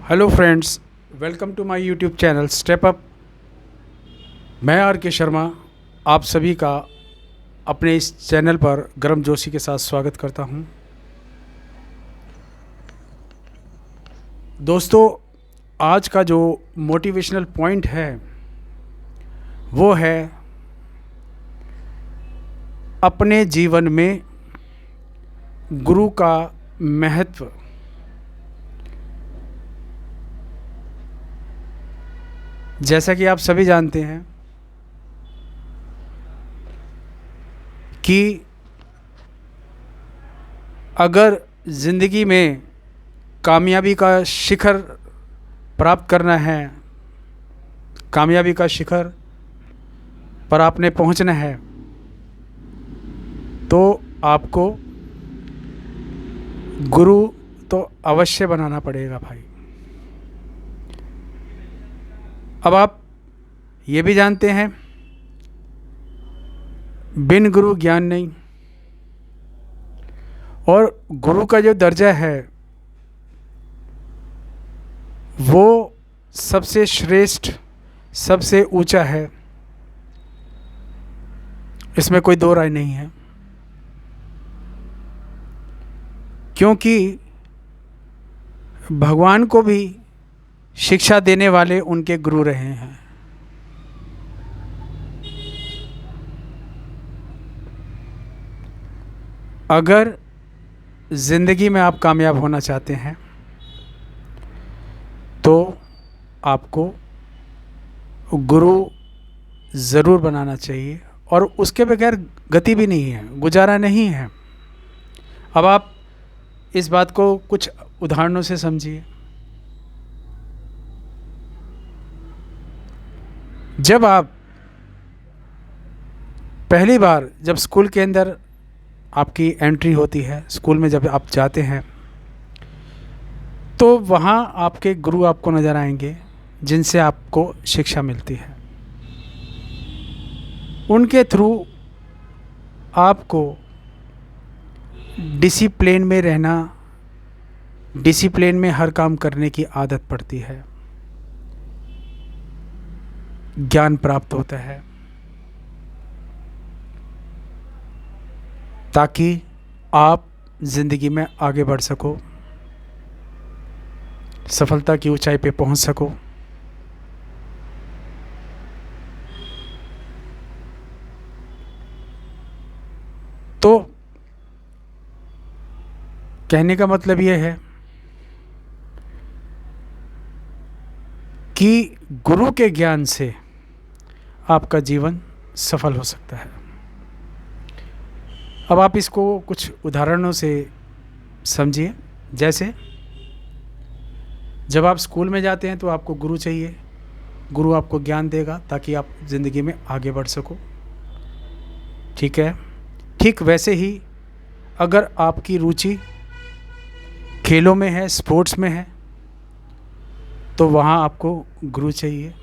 Hello friends, welcome to my YouTube channel step up. मैं R K Sharma आप सभी का अपने इस चैनल पर गर्म जोशी के साथ स्वागत करता हूं। दोस्तों, आज का जो मोटिवेशनल पॉइंट है वो है अपने जीवन में गुरु का महत्व। जैसा कि आप सभी जानते हैं कि अगर ज़िंदगी में कामयाबी का शिखर प्राप्त करना है, कामयाबी का शिखर पर आपने पहुंचना है, तो आपको गुरु तो अवश्य बनाना पड़ेगा भाई। अब आप ये भी जानते हैं, बिन गुरु ज्ञान नहीं। और गुरु का जो दर्जा है वो सबसे श्रेष्ठ, सबसे ऊंचा है, इसमें कोई दो राय नहीं है। क्योंकि भगवान को भी शिक्षा देने वाले उनके गुरु रहे हैं। अगर ज़िंदगी में आप कामयाब होना चाहते हैं तो आपको गुरु ज़रूर बनाना चाहिए, और उसके बगैर गति भी नहीं है, गुजारा नहीं है। अब आप इस बात को कुछ उदाहरणों से समझिए। जब आप पहली बार जब स्कूल के अंदर आपकी एंट्री होती है, स्कूल में जब आप जाते हैं, तो वहाँ आपके गुरु आपको नज़र आएंगे जिनसे आपको शिक्षा मिलती है। उनके थ्रू आपको डिसिप्लिन में रहना, डिसिप्लिन में हर काम करने की आदत पड़ती है, ज्ञान प्राप्त होता है, ताकि आप ज़िंदगी में आगे बढ़ सको, सफलता की ऊंचाई पे पहुंच सको। तो कहने का मतलब यह है कि गुरु के ज्ञान से आपका जीवन सफल हो सकता है। अब आप इसको कुछ उदाहरणों से समझिए। जैसे जब आप स्कूल में जाते हैं तो आपको गुरु चाहिए, गुरु आपको ज्ञान देगा ताकि आप ज़िंदगी में आगे बढ़ सको, ठीक है। ठीक वैसे ही अगर आपकी रुचि खेलों में है, स्पोर्ट्स में है, तो वहाँ आपको गुरु चाहिए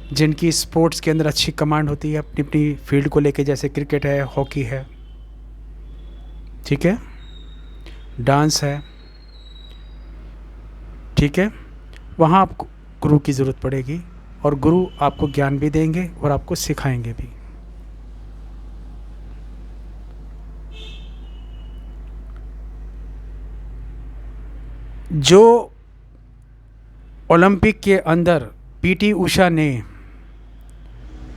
जिनकी स्पोर्ट्स के अंदर अच्छी कमांड होती है अपनी अपनी फील्ड को लेके। जैसे क्रिकेट है, हॉकी है, ठीक है, डांस है, ठीक है। वहाँ आपको गुरु की ज़रूरत पड़ेगी, और गुरु आपको ज्ञान भी देंगे और आपको सिखाएंगे भी। जो ओलंपिक के अंदर पीटी उषा ने,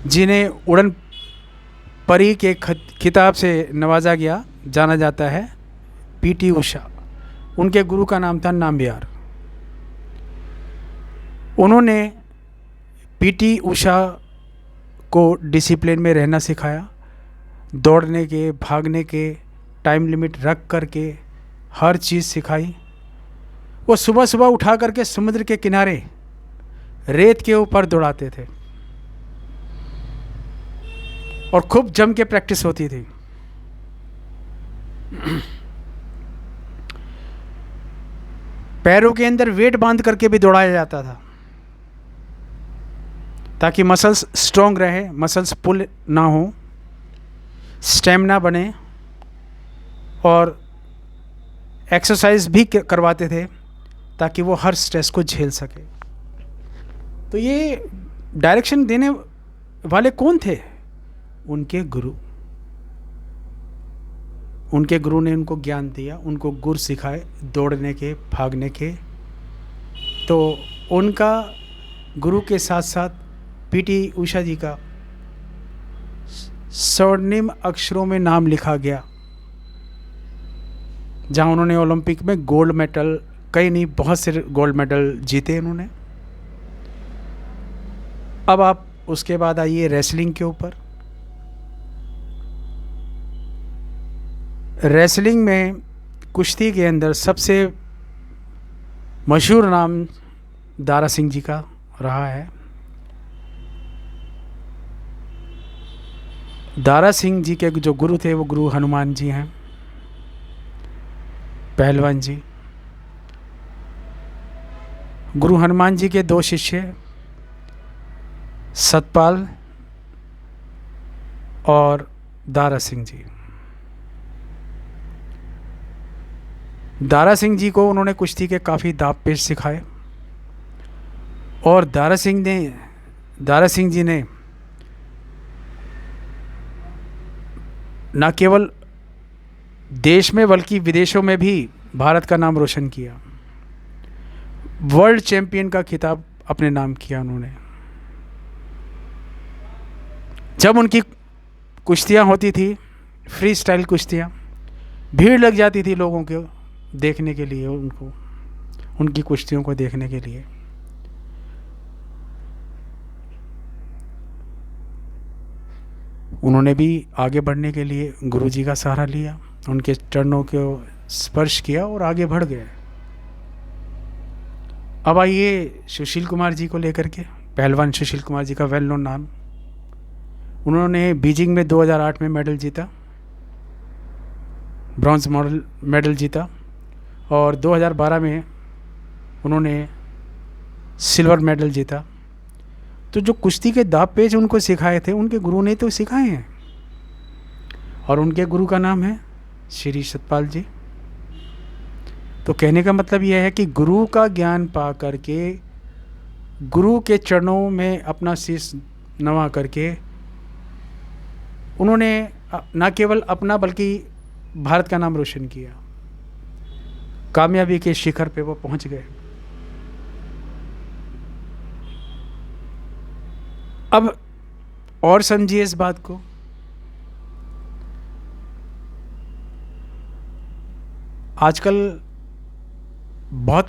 जिन्हें उड़न परी के खिताब से नवाजा गया, जाना जाता है, पीटी उषा, उनके गुरु का नाम था नाम्बियार। उन्होंने पीटी उषा को डिसिप्लिन में रहना सिखाया, दौड़ने के, भागने के टाइम लिमिट रख करके हर चीज़ सिखाई। वो सुबह सुबह उठा करके समुद्र के किनारे रेत के ऊपर दौड़ाते थे और खूब जम के प्रैक्टिस होती थी। पैरों के अंदर वेट बांध करके भी दौड़ाया जाता था ताकि मसल्स स्ट्रॉन्ग रहे, मसल्स पुल ना हो, स्टेमिना बने, और एक्सरसाइज भी करवाते थे ताकि वो हर स्ट्रेस को झेल सके। तो ये डायरेक्शन देने वाले कौन थे? उनके गुरु। उनके गुरु ने उनको ज्ञान दिया, उनको गुर सिखाए दौड़ने के, भागने के। तो उनका गुरु के साथ साथ पीटी उषा जी का स्वर्णिम अक्षरों में नाम लिखा गया, जहां उन्होंने ओलंपिक में गोल्ड मेडल, कई नहीं बहुत से गोल्ड मेडल जीते उन्होंने। अब आप उसके बाद आइए रेसलिंग के ऊपर। रेसलिंग में, कुश्ती के अंदर सबसे मशहूर नाम दारा सिंह जी का रहा है। दारा सिंह जी के जो गुरु थे वो गुरु हनुमान जी हैं, पहलवान जी। गुरु हनुमान जी के दो शिष्य सतपाल और दारा सिंह जी। दारा सिंह जी को उन्होंने कुश्ती के काफ़ी दांव पेच सिखाए और दारा सिंह जी ने न केवल देश में बल्कि विदेशों में भी भारत का नाम रोशन किया। वर्ल्ड चैंपियन का खिताब अपने नाम किया उन्होंने। जब उनकी कुश्तियाँ होती थी, फ्री स्टाइल कुश्तियाँ, भीड़ लग जाती थी लोगों को देखने के लिए, उनकी कुश्तियों को देखने के लिए। उन्होंने भी आगे बढ़ने के लिए गुरुजी का सहारा लिया, उनके चरणों को स्पर्श किया और आगे बढ़ गए। अब आइए सुशील कुमार जी को लेकर के। पहलवान सुशील कुमार जी का वेल नोन नाम। उन्होंने बीजिंग में 2008 में मेडल जीता, ब्रॉन्ज मेडल जीता, और 2012 में उन्होंने सिल्वर मेडल जीता। तो जो कुश्ती के दांव पेच उनको सिखाए थे, उनके गुरु ने तो सिखाए हैं, और उनके गुरु का नाम है श्री सतपाल जी। तो कहने का मतलब यह है कि गुरु का ज्ञान पा करके, गुरु के चरणों में अपना शीश नवा करके, उन्होंने न केवल अपना बल्कि भारत का नाम रोशन किया। कामयाबी के शिखर पे वो पहुंच गए। अब और समझिए इस बात को। आजकल बहुत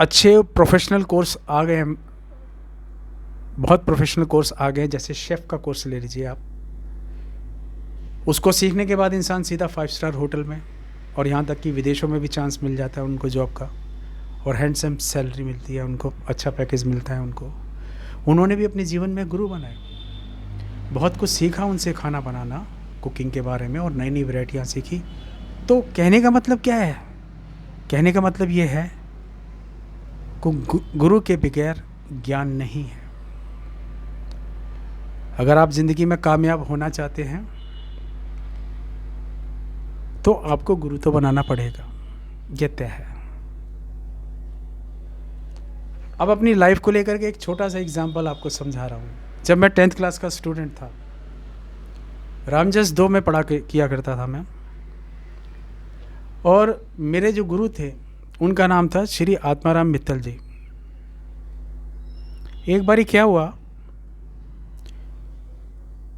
अच्छे प्रोफेशनल कोर्स आ गए हैं, बहुत प्रोफेशनल कोर्स आ गए, जैसे शेफ़ का कोर्स ले लीजिए आप। उसको सीखने के बाद इंसान सीधा 5 स्टार होटल में, और यहाँ तक कि विदेशों में भी चांस मिल जाता है उनको जॉब का, और हैंडसम सैलरी मिलती है उनको, अच्छा पैकेज मिलता है उनको। उन्होंने भी अपने जीवन में गुरु बनाए, बहुत कुछ सीखा उनसे, खाना बनाना, कुकिंग के बारे में, और नई नई वैरायटियाँ सीखी। तो कहने का मतलब क्या है? कहने का मतलब ये है कि गुरु के बगैर ज्ञान नहीं है। अगर आप ज़िंदगी में कामयाब होना चाहते हैं तो आपको गुरु तो बनाना पड़ेगा, ये तय है। अब अपनी लाइफ को लेकर के एक छोटा सा एग्जाम्पल आपको समझा रहा हूँ। जब मैं 10th क्लास का स्टूडेंट था, रामजस 2 में पढ़ा किया करता था मैं, और मेरे जो गुरु थे उनका नाम था श्री आत्माराम मित्तल जी। एक बारी क्या हुआ,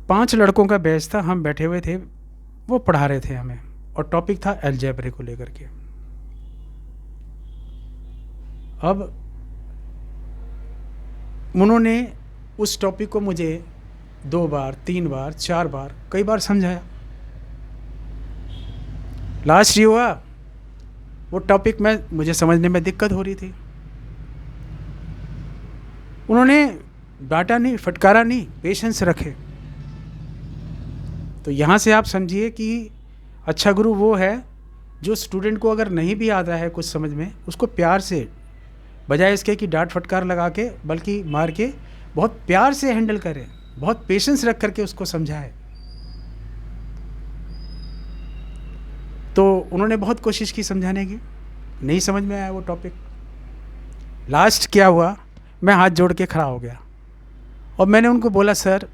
5 लड़कों का बैच था, हम बैठे हुए थे, वो पढ़ा रहे थे हमें, और टॉपिक था अलजेब्रे को लेकर के। अब उन्होंने उस टॉपिक को मुझे 2 बार, 3 बार, 4 बार, कई बार समझाया। लास्ट ये हुआ, वो टॉपिक में मुझे समझने में दिक्कत हो रही थी। उन्होंने डांटा नहीं, फटकारा नहीं, पेशेंस रखे। तो यहाँ से आप समझिए कि अच्छा गुरु वो है जो स्टूडेंट को अगर नहीं भी आता है कुछ समझ में, उसको प्यार से, बजाय इसके कि डांट फटकार लगा के, बल्कि मार के, बहुत प्यार से हैंडल करे, बहुत पेशेंस रख करके उसको समझाए। तो उन्होंने बहुत कोशिश की समझाने की, नहीं समझ में आया वो टॉपिक। लास्ट क्या हुआ, मैं हाथ जोड़ के खड़ा हो गया और मैंने उनको बोला, सर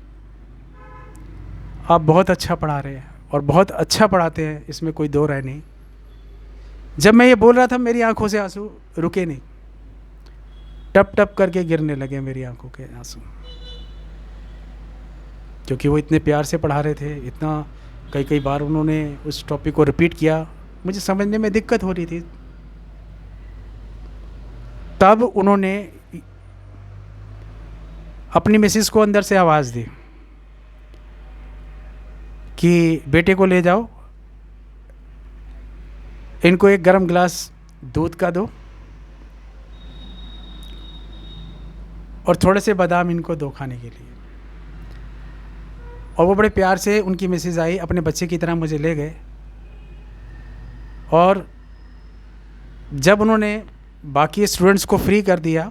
आप बहुत अच्छा पढ़ा रहे हैं और बहुत अच्छा पढ़ाते हैं, इसमें कोई दो राय नहीं। जब मैं ये बोल रहा था मेरी आंखों से आंसू रुके नहीं, टप टप करके गिरने लगे मेरी आंखों के आंसू, क्योंकि वो इतने प्यार से पढ़ा रहे थे, इतना कई कई बार उन्होंने उस टॉपिक को रिपीट किया, मुझे समझने में दिक्कत हो रही थी। तब उन्होंने अपनी मिसेस को अंदर से आवाज़ दी कि बेटे को ले जाओ, इनको एक गर्म गिलास दूध का दो और थोड़े से बादाम इनको दो खाने के लिए। और वो बड़े प्यार से, उनकी मिसेज आई, अपने बच्चे की तरह मुझे ले गए। और जब उन्होंने बाकी स्टूडेंट्स को फ्री कर दिया,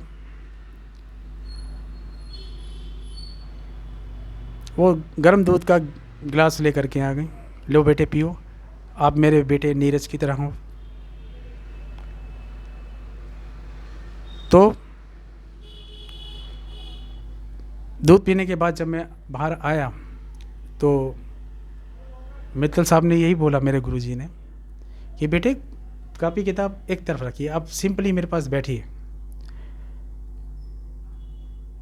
वो गर्म दूध का गिलास लेकर के आ गई, लो बेटे पियो, आप मेरे बेटे नीरज की तरह हो। तो दूध पीने के बाद जब मैं बाहर आया तो मित्तल साहब ने यही बोला, मेरे गुरुजी ने, कि बेटे कॉपी किताब एक तरफ रखिए, आप सिंपली मेरे पास बैठिए।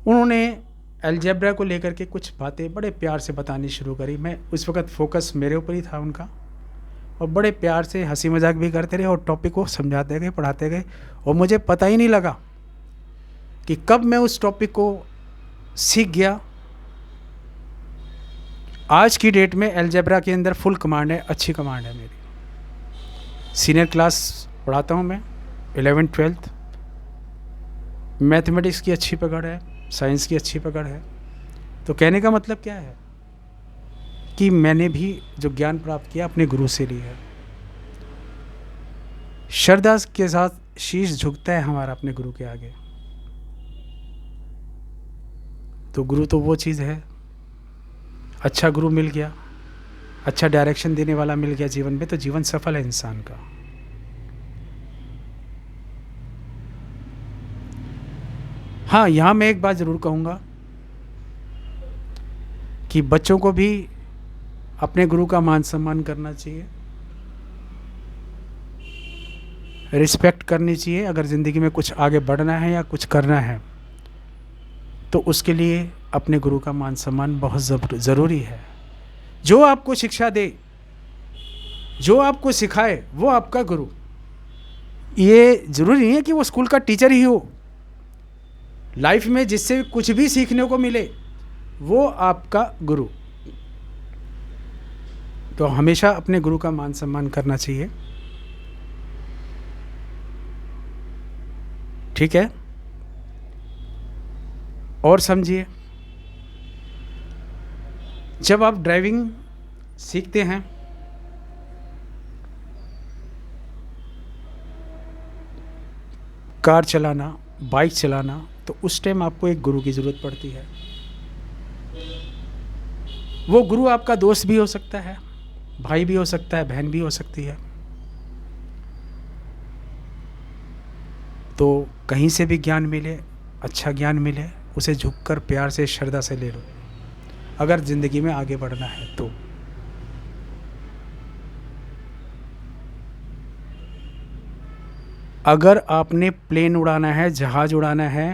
उन्होंने अलजेब्रा को लेकर के कुछ बातें बड़े प्यार से बतानी शुरू करी। मैं उस वक़्त फोकस मेरे ऊपर ही था उनका, और बड़े प्यार से हंसी मजाक भी करते रहे और टॉपिक को समझाते गए, पढ़ाते गए, और मुझे पता ही नहीं लगा कि कब मैं उस टॉपिक को सीख गया। आज की डेट में अलजेब्रा के अंदर फुल कमांड है, अच्छी कमांड है मेरी। सीनियर क्लास पढ़ाता हूँ मैं, 11th 12th। मैथमेटिक्स की अच्छी पकड़ है, साइंस की अच्छी पकड़ है। तो कहने का मतलब क्या है कि मैंने भी जो ज्ञान प्राप्त किया अपने गुरु से लिया है। श्रद्धा के साथ शीश झुकता है हमारा अपने गुरु के आगे। तो गुरु तो वो चीज़ है, अच्छा गुरु मिल गया, अच्छा डायरेक्शन देने वाला मिल गया जीवन में, तो जीवन सफल है इंसान का। हाँ, यहाँ मैं एक बात ज़रूर कहूँगा कि बच्चों को भी अपने गुरु का मान सम्मान करना चाहिए, रिस्पेक्ट करनी चाहिए। अगर ज़िंदगी में कुछ आगे बढ़ना है या कुछ करना है तो उसके लिए अपने गुरु का मान सम्मान बहुत ज़रूरी है। जो आपको शिक्षा दे, जो आपको सिखाए, वो आपका गुरु। ये ज़रूरी नहीं है कि वो स्कूल का टीचर ही हो। लाइफ में जिससे कुछ भी सीखने को मिले वो आपका गुरु। तो हमेशा अपने गुरु का मान सम्मान करना चाहिए, ठीक है। और समझिए, जब आप ड्राइविंग सीखते हैं कार चलाना, बाइक चलाना, तो उस टाइम आपको एक गुरु की ज़रूरत पड़ती है। वो गुरु आपका दोस्त भी हो सकता है, भाई भी हो सकता है, बहन भी हो सकती है। तो कहीं से भी ज्ञान मिले, अच्छा ज्ञान मिले, उसे झुककर प्यार से, श्रद्धा से ले लो, अगर ज़िंदगी में आगे बढ़ना है तो। अगर आपने प्लेन उड़ाना है, जहाज उड़ाना है,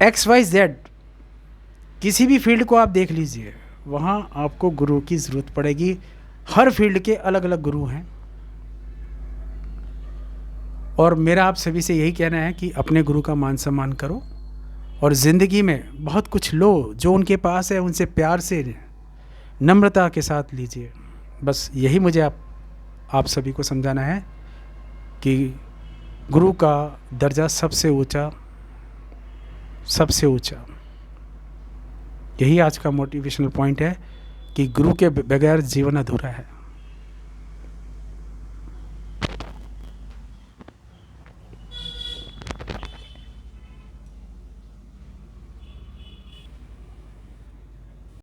XYZ किसी भी फील्ड को आप देख लीजिए, वहाँ आपको गुरु की ज़रूरत पड़ेगी। हर फील्ड के अलग अलग गुरु हैं। और मेरा आप सभी से यही कहना है कि अपने गुरु का मान सम्मान करो और ज़िंदगी में बहुत कुछ लो, जो उनके पास है उनसे प्यार से, नम्रता के साथ लीजिए। बस यही मुझे आप सभी को समझाना है कि गुरु का दर्जा सबसे ऊंचा, सबसे ऊंचा। यही आज का मोटिवेशनल पॉइंट है कि गुरु के बगैर जीवन अधूरा है।